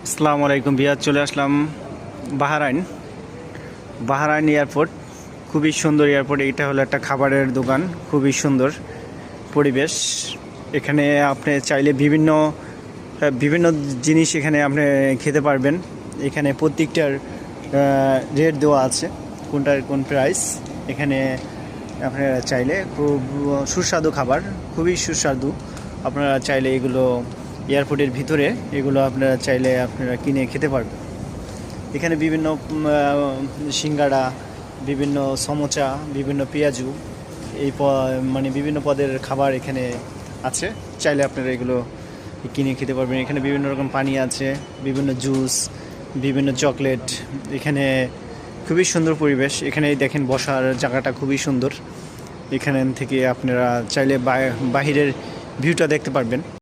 আসসালামু আলাইকুম ভিয়া, চলে আসলাম বাহরাইন এয়ারপোর্ট। খুবই সুন্দর এয়ারপোর্ট। এটা হলো একটা খাবারের দোকান, খুবই সুন্দর পরিবেশ। এখানে আপনি চাইলে বিভিন্ন বিভিন্ন জিনিস এখানে আপনি খেতে পারবেন। এখানে প্রত্যেকটার রেট দেওয়া আছে, কোনটার কোন প্রাইস। এখানে আপনারা চাইলে খুব সুস্বাদু খাবার, খুবই সুস্বাদু। আপনারা চাইলে এগুলো এয়ারপোর্টের ভিতরে এগুলো আপনারা চাইলে আপনারা কিনে খেতে পারবেন। এখানে বিভিন্ন সিঙ্গাড়া, বিভিন্ন সমোচা, বিভিন্ন পেঁয়াজু, মানে বিভিন্ন পদের খাবার এখানে আছে। চাইলে আপনারা এগুলো কিনে খেতে পারবেন। এখানে বিভিন্ন রকম পানি আছে, বিভিন্ন জুস, বিভিন্ন চকলেট। এখানে খুবই সুন্দর পরিবেশ। এখানে দেখেন বসার জায়গাটা খুবই সুন্দর। এখান থেকে আপনারা চাইলে বাহিরের ভিউটা দেখতে পারবেন।